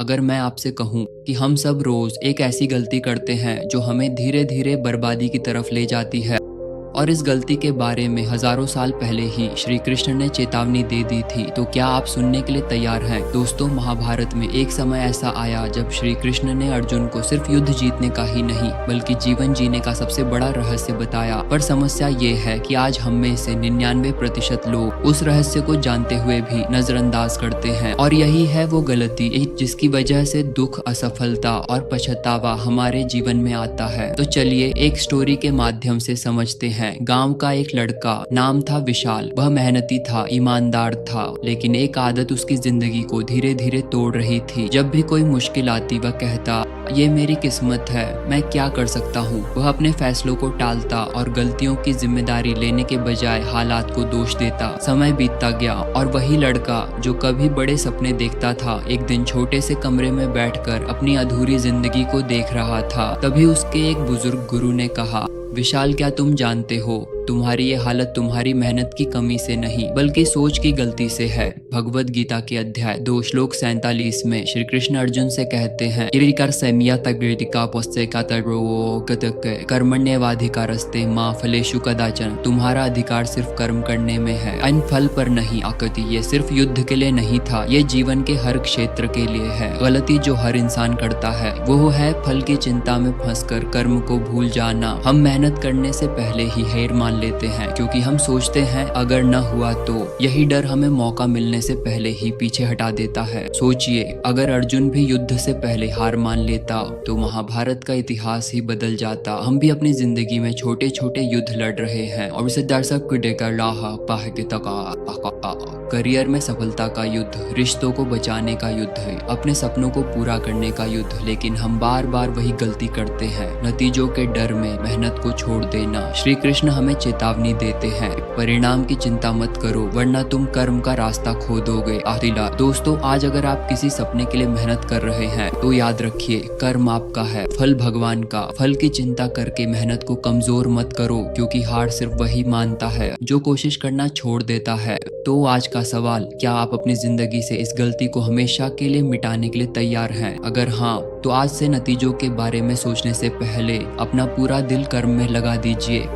अगर मैं आपसे कहूं कि हम सब रोज एक ऐसी गलती करते हैं जो हमें धीरे धीरे बर्बादी की तरफ ले जाती है, और इस गलती के बारे में हजारों साल पहले ही श्री कृष्ण ने चेतावनी दे दी थी, तो क्या आप सुनने के लिए तैयार हैं? दोस्तों, महाभारत में एक समय ऐसा आया जब श्री कृष्ण ने अर्जुन को सिर्फ युद्ध जीतने का ही नहीं बल्कि जीवन जीने का सबसे बड़ा रहस्य बताया। पर समस्या ये है कि आज हम में से 99% लोग उस रहस्य को जानते हुए भी नजरअंदाज करते हैं, और यही है वो गलती जिसकी वजह से दुख, असफलता और पछतावा हमारे जीवन में आता है। तो चलिए एक स्टोरी के माध्यम से समझते हैं। गांव का एक लड़का, नाम था विशाल। वह मेहनती था, ईमानदार था, लेकिन एक आदत उसकी जिंदगी को धीरे धीरे तोड़ रही थी। जब भी कोई मुश्किल आती वह कहता, ये मेरी किस्मत है, मैं क्या कर सकता हूँ। वह अपने फैसलों को टालता और गलतियों की जिम्मेदारी लेने के बजाय हालात को दोष देता। समय बीतता गया और वही लड़का जो कभी बड़े सपने देखता था, एक दिन छोटे से कमरे में बैठकर अपनी अधूरी जिंदगी को देख रहा था। तभी उसके एक बुजुर्ग गुरु ने कहा, विशाल, क्या तुम जानते हो, तुम्हारी ये हालत तुम्हारी मेहनत की कमी से नहीं बल्कि सोच की गलती से है। भगवत गीता के अध्याय 2 श्लोक 47 में श्री कृष्ण अर्जुन से कहते हैं, कर्मण्येवाधिकारस्ते मा फलेषु कदाचन। तुम्हारा अधिकार सिर्फ कर्म करने में है, इन फल पर नहीं। आकृति ये सिर्फ युद्ध के लिए नहीं था, ये जीवन के हर क्षेत्र के लिए है। गलती जो हर इंसान करता है वो है फल की चिंता में फंसकर कर्म को भूल जाना। हम मेहनत करने से पहले ही हार मान लेते हैं, क्योंकि हम सोचते हैं अगर न हुआ तो। यही डर हमें मौका मिलने से पहले ही पीछे हटा देता है। सोचिए, अगर अर्जुन भी युद्ध से पहले हार मान लेता तो महाभारत का इतिहास ही बदल जाता। हम भी अपनी जिंदगी में छोटे छोटे युद्ध लड़ रहे हैं, और इसे दर्शक करियर में सफलता का युद्ध, रिश्तों को बचाने का युद्ध है, अपने सपनों को पूरा करने का युद्ध। लेकिन हम बार बार वही गलती करते हैं, नतीजों के डर में मेहनत को छोड़ देना। श्री कृष्ण हमें चेतावनी देते हैं, परिणाम की चिंता मत करो वरना तुम कर्म का रास्ता खो दोगे। आदिला दोस्तों, आज अगर आप किसी सपने के लिए मेहनत कर रहे हैं तो याद रखिए, कर्म आपका है, फल भगवान का। फल की चिंता करके मेहनत को कमजोर मत करो, क्योंकि हार सिर्फ वही मानता है जो कोशिश करना छोड़ देता है। तो आज का सवाल, क्या आप अपनी जिंदगी से इस गलती को हमेशा के लिए मिटाने के लिए तैयार हैं? अगर हाँ, तो आज से नतीजों के बारे में सोचने से पहले अपना पूरा दिल कर्म में लगा दीजिए।